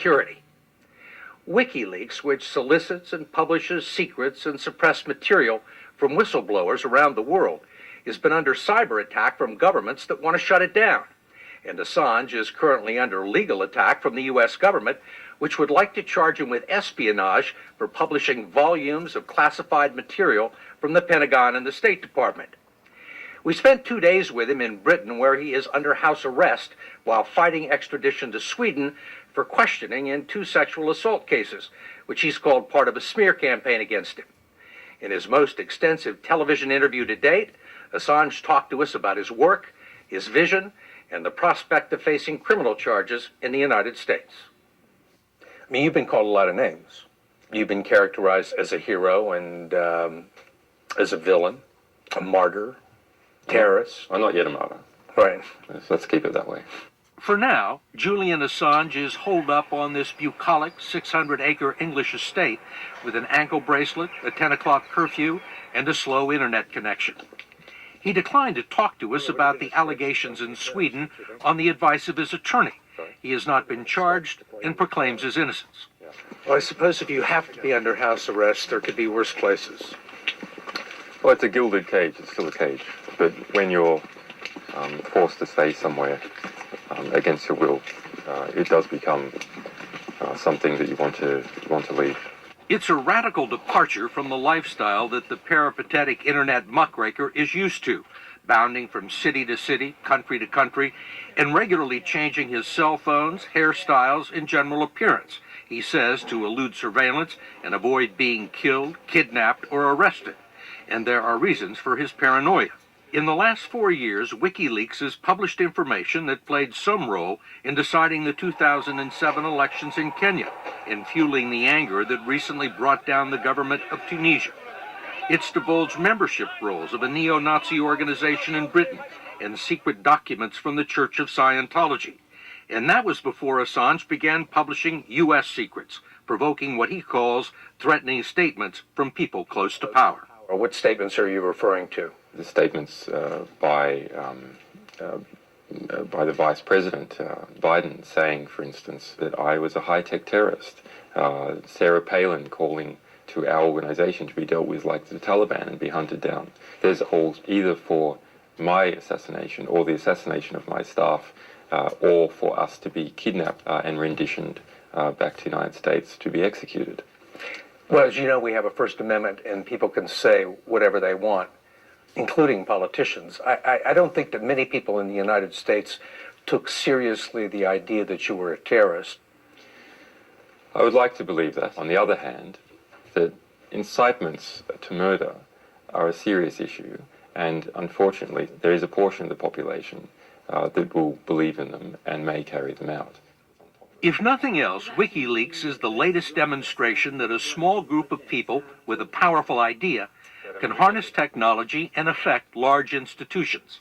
security. WikiLeaks, which solicits and publishes secrets and suppressed material from whistleblowers around the world, has been under cyber attack from governments that want to shut it down. And Assange is currently under legal attack from the U.S. government, which would like to charge him with espionage for publishing volumes of classified material from the Pentagon and the State Department. We spent 2 days with him in Britain, where he is under house arrest while fighting extradition to Sweden for questioning in 2 sexual assault cases, which he's called part of a smear campaign against him. In his most extensive television interview to date, Assange talked to us about his work, his vision, and the prospect of facing criminal charges in the United States. I mean, you've been called a lot of names. You've been characterized as a hero and as a villain, a martyr, terrorist. I'm not yet a martyr. Right. Let's keep it that way. For now, Julian Assange is holed up on this bucolic 600-acre English estate with an ankle bracelet, a 10 o'clock curfew, and a slow internet connection. He declined to talk to us about the allegations in Sweden on the advice of his attorney. He has not been charged and proclaims his innocence. Well, I suppose if you have to be under house arrest, there could be worse places. Well, it's a gilded cage. It's still a cage. But when you're forced to stay somewhere against your will, it does become something that you want to leave. It's a radical departure from the lifestyle that the peripatetic internet muckraker is used to, bounding from city to city, country to country, and regularly changing his cell phones, hairstyles, and general appearance, he says, to elude surveillance and avoid being killed, kidnapped, or arrested. And there are reasons for his paranoia. In the last 4 years, WikiLeaks has published information that played some role in deciding the 2007 elections in Kenya and fueling the anger that recently brought down the government of Tunisia. It's divulged membership rolls of a neo-Nazi organization in Britain and secret documents from the Church of Scientology. And that was before Assange began publishing U.S. secrets, provoking what he calls threatening statements from people close to power. What statements are you referring to? The statements by the Vice President, Biden, saying, for instance, that I was a high-tech terrorist. Sarah Palin calling to our organization to be dealt with like the Taliban and be hunted down. There's calls either for my assassination or the assassination of my staff, or for us to be kidnapped and renditioned back to the United States to be executed. Well, as you know, we have a First Amendment and people can say whatever they want, including politicians. I don't think that many people in the United States took seriously the idea that you were a terrorist. I would like to believe that. On the other hand, that incitements to murder are a serious issue, and unfortunately there is a portion of the population that will believe in them and may carry them out. If nothing else, WikiLeaks is the latest demonstration that a small group of people with a powerful idea can harness technology and affect large institutions.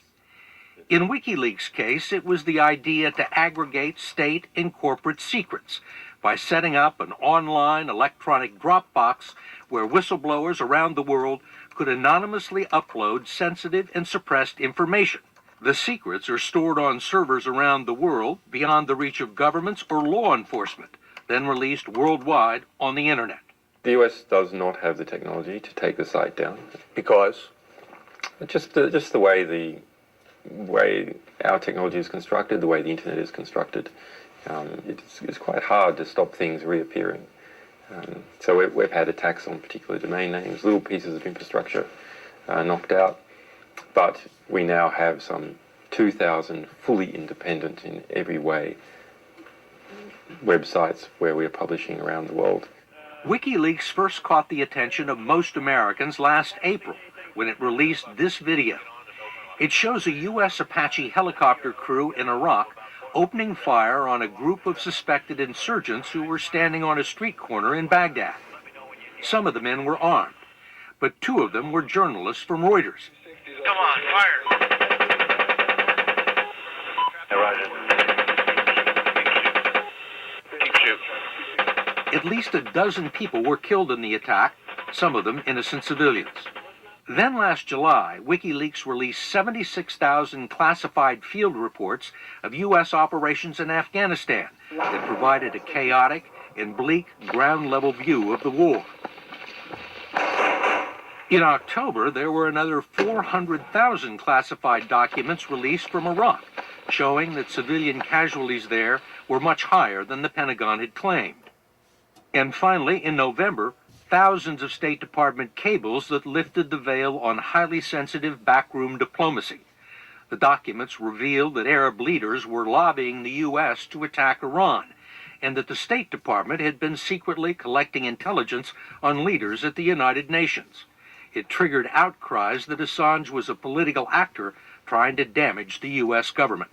In WikiLeaks' case, it was the idea to aggregate state and corporate secrets by setting up an online electronic Dropbox where whistleblowers around the world could anonymously upload sensitive and suppressed information. The secrets are stored on servers around the world beyond the reach of governments or law enforcement, then released worldwide on the internet. The US does not have the technology to take the site down. Because? Just the way our technology is constructed, the way the internet is constructed, it's quite hard to stop things reappearing. So we've had attacks on particular domain names, little pieces of infrastructure knocked out, but we now have some 2,000 fully independent in every way websites where we're publishing around the world. WikiLeaks first caught the attention of most Americans last April when it released this video. It shows a U.S. Apache helicopter crew in Iraq opening fire on a group of suspected insurgents who were standing on a street corner in Baghdad. Some of the men were armed, but 2 of them were journalists from Reuters. Come on, fire! Hey, Roger. Shoot. At least a dozen people were killed in the attack, some of them innocent civilians. Then last July, WikiLeaks released 76,000 classified field reports of U.S. operations in Afghanistan that provided a chaotic and bleak ground-level view of the war. In October, there were another 400,000 classified documents released from Iraq, showing that civilian casualties there were much higher than the Pentagon had claimed. And finally, in November, thousands of State Department cables that lifted the veil on highly sensitive backroom diplomacy. The documents revealed that Arab leaders were lobbying the U.S. to attack Iran, and that the State Department had been secretly collecting intelligence on leaders at the United Nations. It triggered outcries that Assange was a political actor trying to damage the U.S. government.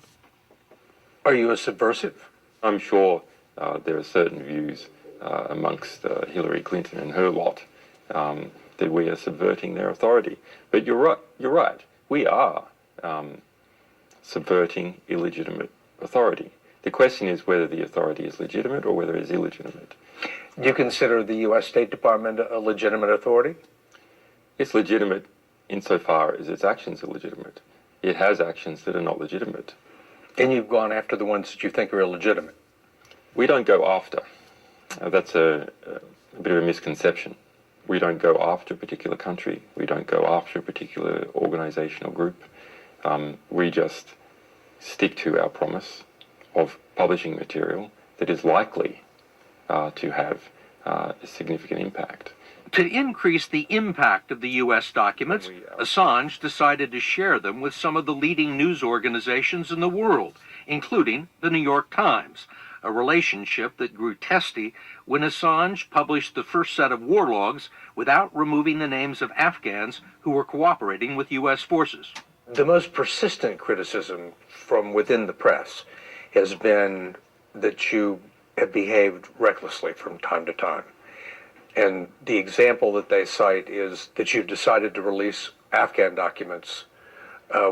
Are you a subversive? I'm sure there are certain views amongst Hillary Clinton and her lot that we are subverting their authority. But you're right. We are subverting illegitimate authority. The question is whether the authority is legitimate or whether it is illegitimate. Do you consider the U.S. State Department a legitimate authority? It's legitimate insofar as its actions are legitimate. It has actions that are not legitimate. And you've gone after the ones that you think are illegitimate? We don't go after. That's a bit of a misconception. We don't go after a particular country. We don't go after a particular organization or group. We just stick to our promise of publishing material that is likely to have a significant impact. To increase the impact of the U.S. documents, Assange decided to share them with some of the leading news organizations in the world, including the New York Times, a relationship that grew testy when Assange published the first set of war logs without removing the names of Afghans who were cooperating with U.S. forces. The most persistent criticism from within the press has been that you have behaved recklessly from time to time. And the example that they cite is that you've decided to release Afghan documents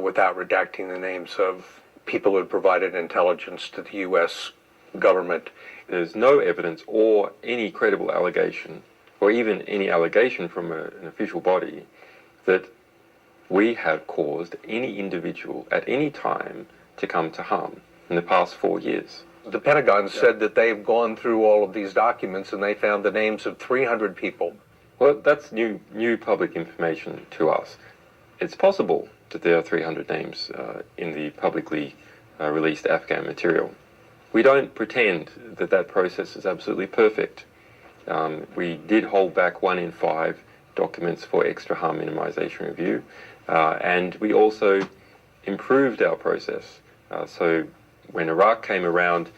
without redacting the names of people who had provided intelligence to the U.S. government. There's no evidence or any credible allegation, or even any allegation from an official body, that we have caused any individual at any time to come to harm in the past 4 years. The Pentagon said that they've gone through all of these documents and they found the names of 300 people. Well, that's new public information to us. It's possible that there are 300 names in the publicly released Afghan material. We don't pretend that that process is absolutely perfect. We did hold back 1 in 5 documents for extra harm minimization review, and we also improved our process. So when Iraq came around,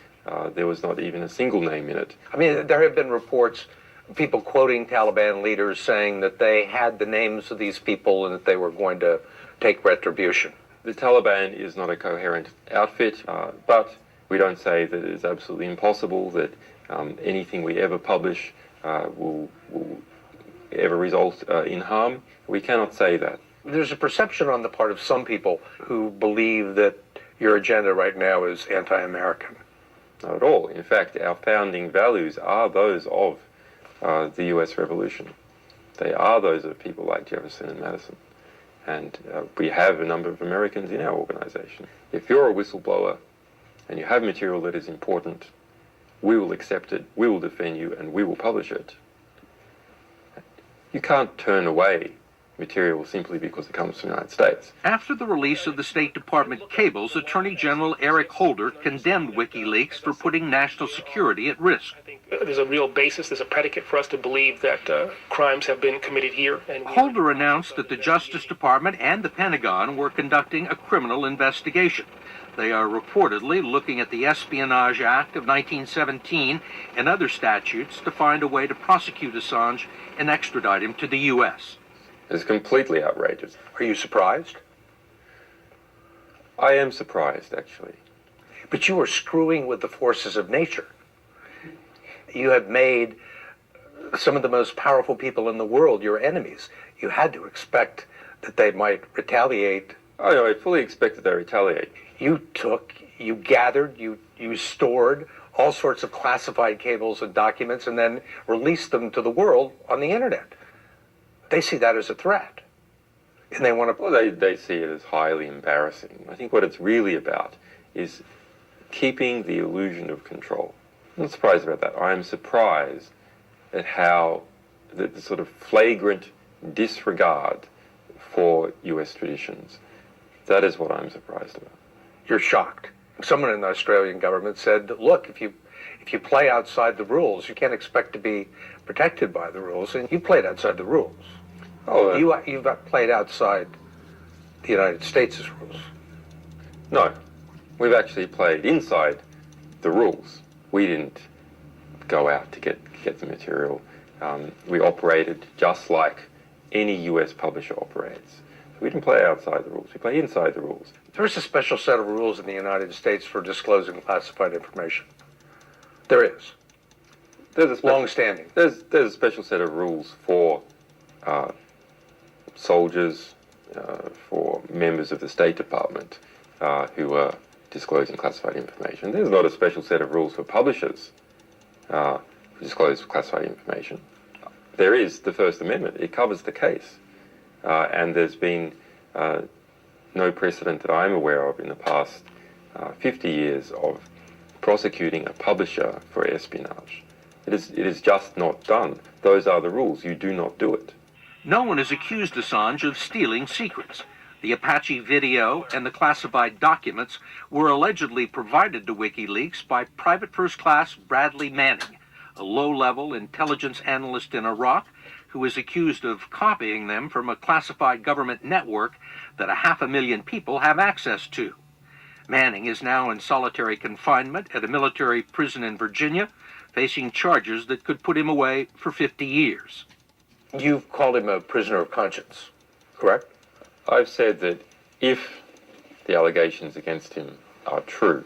there was not even a single name in it. I mean, there have been reports, people quoting Taliban leaders saying that they had the names of these people and that they were going to take retribution. The Taliban is not a coherent outfit, but we don't say that it is absolutely impossible that anything we ever publish will ever result in harm. We cannot say that. There's a perception on the part of some people who believe that your agenda right now is anti-American. Not at all. In fact, our founding values are those of the U.S. Revolution. They are those of people like Jefferson and Madison. And we have a number of Americans in our organization. If you're a whistleblower and you have material that is important, we will accept it, we will defend you, and we will publish it. You can't turn away material simply because it comes from the United States. After the release of the State Department cables, Attorney General Eric Holder condemned WikiLeaks for putting national security at risk. I think there's a real basis, there's a predicate for us to believe that crimes have been committed here. And Holder announced that the Justice Department and the Pentagon were conducting a criminal investigation. They are reportedly looking at the Espionage Act of 1917 and other statutes to find a way to prosecute Assange and extradite him to the U.S. It's completely outrageous. Are you surprised? I am surprised, actually. But you are screwing with the forces of nature. You have made some of the most powerful people in the world your enemies. You had to expect that they might retaliate. Oh, no, I fully expect that they retaliate. You gathered, you stored all sorts of classified cables and documents and then released them to the world on the internet. They see that as a threat. And they want to. Well, they see it as highly embarrassing. I think what it's really about is keeping the illusion of control. I'm not surprised about that. I'm surprised at how the sort of flagrant disregard for US traditions. That is what I'm surprised about. You're shocked. Someone in the Australian government said, look, if you play outside the rules, you can't expect to be protected by the rules, and you played outside the rules. Oh, You've played outside the United States' rules. no. We've actually played inside the rules. We didn't go out to get the material. We operated just like any US publisher operates. So we didn't play outside the rules. We play inside the rules. There's a special set of rules in the United States for disclosing classified information. There is. There's a Long-standing. There's a special set of rules for soldiers, for members of the State Department who are disclosing classified information. There's not a special set of rules for publishers who disclose classified information. There is the First Amendment. It covers the case. And there's been no precedent that I'm aware of in the past 50 years of prosecuting a publisher for espionage. It is just not done. Those are the rules. You do not do it. No one has accused Assange of stealing secrets. The Apache video and the classified documents were allegedly provided to WikiLeaks by Private First Class Bradley Manning, a low-level intelligence analyst in Iraq who is accused of copying them from a classified government network that 500,000 people have access to. Manning is now in solitary confinement at a military prison in Virginia, facing charges that could put him away for 50 years. You've called him a prisoner of conscience, correct? I've said that if the allegations against him are true,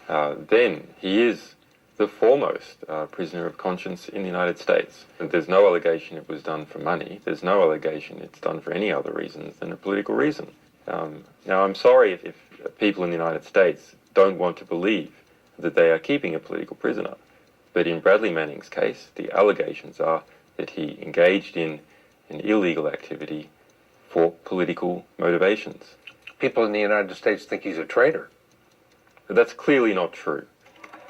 then he is the foremost prisoner of conscience in the United States. And there's no allegation it was done for money. There's no allegation it's done for any other reasons than a political reason. Now, I'm sorry if people in the United States don't want to believe that they are keeping a political prisoner. But in Bradley Manning's case, the allegations are that he engaged in an illegal activity for political motivations. People in the United States think he's a traitor. But that's clearly not true.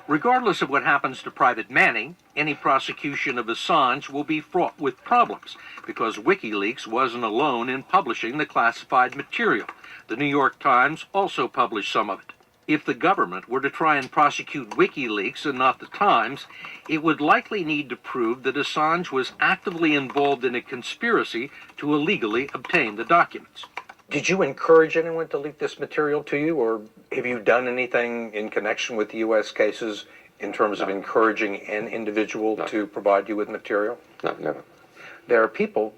Regardless of what happens to Private Manning, any prosecution of Assange will be fraught with problems because WikiLeaks wasn't alone in publishing the classified material. The New York Times also published some of it. If the government were to try and prosecute WikiLeaks and not the Times, it would likely need to prove that Assange was actively involved in a conspiracy to illegally obtain the documents. Did you encourage anyone to leak this material to you, or have you done anything in connection with the U.S. cases in terms of encouraging an individual to provide you with material? No, never. There are people